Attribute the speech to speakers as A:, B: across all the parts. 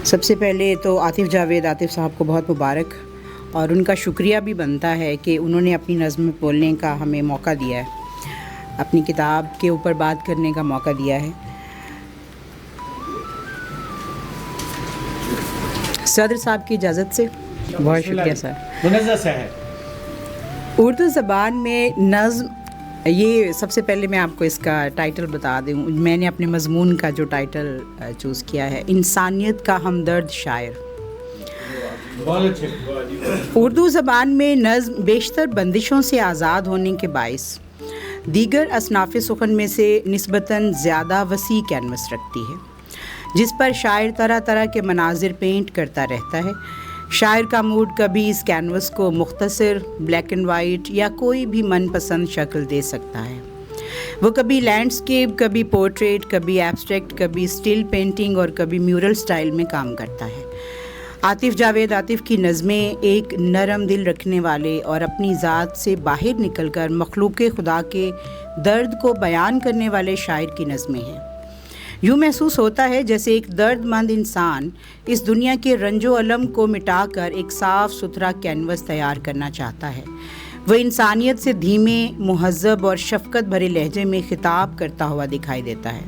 A: سب سے پہلے تو عاطف جاوید صاحب کو بہت مبارک، اور ان کا شکریہ بھی بنتا ہے کہ انہوں نے اپنی نظم بولنے کا ہمیں موقع دیا ہے، اپنی کتاب کے اوپر بات کرنے کا موقع دیا ہے۔ صدر صاحب کی اجازت سے بہت شکریہ سر۔
B: منزہ ہے
A: اردو زبان میں نظم، یہ سب سے پہلے میں آپ کو اس کا ٹائٹل بتا دوں۔ میں نے اپنے مضمون کا جو ٹائٹل چوز کیا ہے، انسانیت کا ہمدرد شاعر۔ اردو زبان میں نظم بیشتر بندشوں سے آزاد ہونے کے باعث دیگر اصناف سخن میں سے نسبتاً زیادہ وسیع کینوس رکھتی ہے، جس پر شاعر طرح طرح کے مناظر پینٹ کرتا رہتا ہے۔ شاعر کا موڈ کبھی اس کینوس کو مختصر بلیک اینڈ وائٹ یا کوئی بھی من پسند شکل دے سکتا ہے۔ وہ کبھی لینڈسکیپ، کبھی پورٹریٹ، کبھی ایبسٹریکٹ، کبھی اسٹل پینٹنگ اور کبھی میورل سٹائل میں کام کرتا ہے۔ عاطف جاوید کی نظمیں ایک نرم دل رکھنے والے اور اپنی ذات سے باہر نکل کر مخلوق خدا کے درد کو بیان کرنے والے شاعر کی نظمیں ہیں۔ یوں محسوس ہوتا ہے جیسے ایک درد مند انسان اس دنیا کے رنج و الم کو مٹا کر ایک صاف ستھرا کینوس تیار کرنا چاہتا ہے۔ وہ انسانیت سے دھیمے، مہذب اور شفقت بھرے لہجے میں خطاب کرتا ہوا دکھائی دیتا ہے۔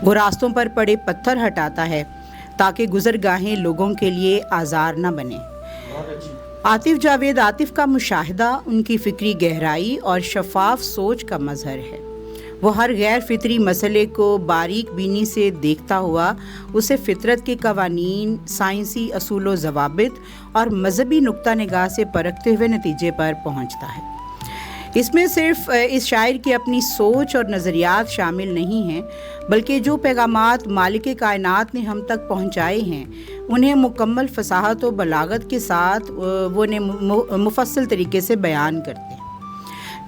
A: وہ راستوں پر پڑے پتھر ہٹاتا ہے تاکہ گزرگاہیں لوگوں کے لیے آزار نہ بنے۔ عاطف جاوید کا مشاہدہ ان کی فکری گہرائی اور شفاف سوچ کا مظہر ہے۔ وہ ہر غیر فطری مسئلے کو باریک بینی سے دیکھتا ہوا اسے فطرت کے قوانین، سائنسی اصول و ضوابط اور مذہبی نقطہ نگاہ سے پرکھتے ہوئے نتیجے پر پہنچتا ہے۔ اس میں صرف اس شاعر کی اپنی سوچ اور نظریات شامل نہیں ہیں، بلکہ جو پیغامات مالک کائنات نے ہم تک پہنچائے ہیں انہیں مکمل فصاحت و بلاغت کے ساتھ وہ مفصل طریقے سے بیان کرتے ہیں۔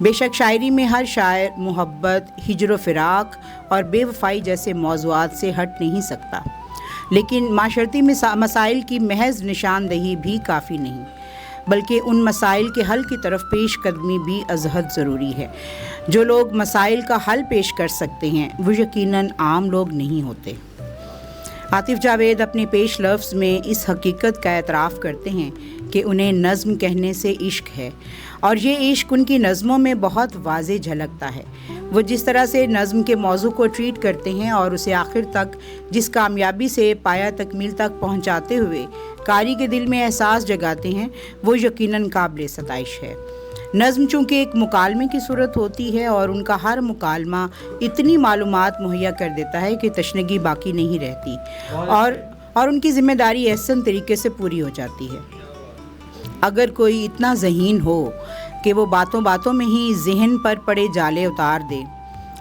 A: بے شک شاعری میں ہر شاعر محبت، ہجر و فراق اور بے وفائی جیسے موضوعات سے ہٹ نہیں سکتا، لیکن معاشرتی مسائل کی محض نشاندہی بھی کافی نہیں، بلکہ ان مسائل کے حل کی طرف پیش قدمی بھی از حد ضروری ہے۔ جو لوگ مسائل کا حل پیش کر سکتے ہیں وہ یقیناً عام لوگ نہیں ہوتے۔ عاطف جاوید اپنے پیش لفظ میں اس حقیقت کا اعتراف کرتے ہیں کہ انہیں نظم کہنے سے عشق ہے، اور یہ عشق ان کی نظموں میں بہت واضح جھلکتا ہے۔ وہ جس طرح سے نظم کے موضوع کو ٹریٹ کرتے ہیں اور اسے آخر تک جس کامیابی سے پایہ تکمیل تک پہنچاتے ہوئے قاری کے دل میں احساس جگاتے ہیں، وہ یقیناً قابل ستائش ہے۔ نظم چونکہ ایک مکالمے کی صورت ہوتی ہے اور ان کا ہر مکالمہ اتنی معلومات مہیا کر دیتا ہے کہ تشنگی باقی نہیں رہتی، اور ان کی ذمہ داری احسن طریقے سے پوری ہو جاتی ہے۔ اگر کوئی اتنا ذہین ہو کہ وہ باتوں باتوں میں ہی ذہن پر پڑے جالے اتار دے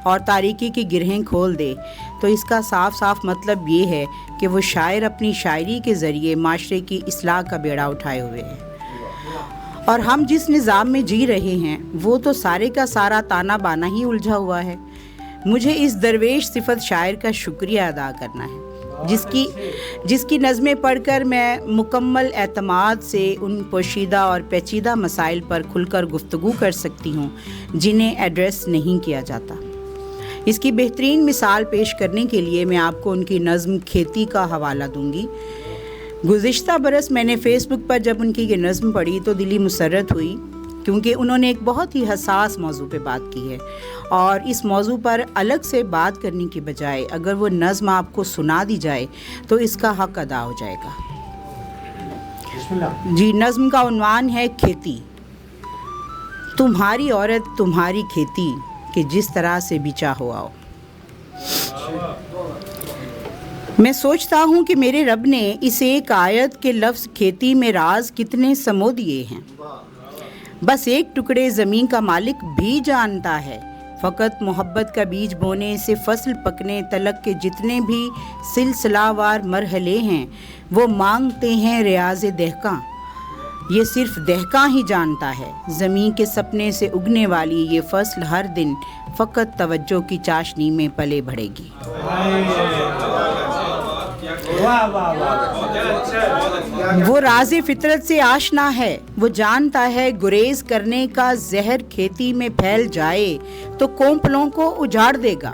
A: اور تاریکی کی گرہیں کھول دے، تو اس کا صاف صاف مطلب یہ ہے کہ وہ شاعر اپنی شاعری کے ذریعے معاشرے کی اصلاح کا بیڑا اٹھائے ہوئے ہیں۔ اور ہم جس نظام میں جی رہے ہیں وہ تو سارے کا سارا تانا بانا ہی الجھا ہوا ہے۔ مجھے اس درویش صفت شاعر کا شکریہ ادا کرنا ہے جس کی نظمیں پڑھ کر میں مکمل اعتماد سے ان پوشیدہ اور پیچیدہ مسائل پر کھل کر گفتگو کر سکتی ہوں جنہیں ایڈریس نہیں کیا جاتا۔ اس کی بہترین مثال پیش کرنے کے لیے میں آپ کو ان کی نظم کھیتی کا حوالہ دوں گی۔ گزشتہ برس میں نے فیس بک پر جب ان کی یہ نظم پڑھی تو دلی مسرت ہوئی، کیونکہ انہوں نے ایک بہت ہی حساس موضوع پہ بات کی ہے، اور اس موضوع پر الگ سے بات کرنے کی بجائے اگر وہ نظم آپ کو سنا دی جائے تو اس کا حق ادا ہو جائے گا۔ جی، نظم کا عنوان ہے کھیتی۔ تمہاری عورت تمہاری کھیتی کہ جس طرح سے بھی چاہو آؤ۔ میں سوچتا ہوں کہ میرے رب نے اس ایک آیت کے لفظ کھیتی میں راز کتنے سمو دیے ہیں۔ بس ایک ٹکڑے زمین کا مالک بھی جانتا ہے، فقط محبت کا بیج بونے سے فصل پکنے تلک کے جتنے بھی سلسلہ وار مرحلے ہیں وہ مانگتے ہیں ریاض دہقاں۔ یہ صرف دہقاں ہی جانتا ہے، زمین کے سپنے سے اگنے والی یہ فصل ہر دن فقط توجہ کی چاشنی میں پلے بڑھے گی۔ وہ راز فطرت سے آشنا ہے، وہ جانتا ہے گریز کرنے کا زہر کھیتی میں پھیل جائے تو کونپلوں کو اجاڑ دے گا۔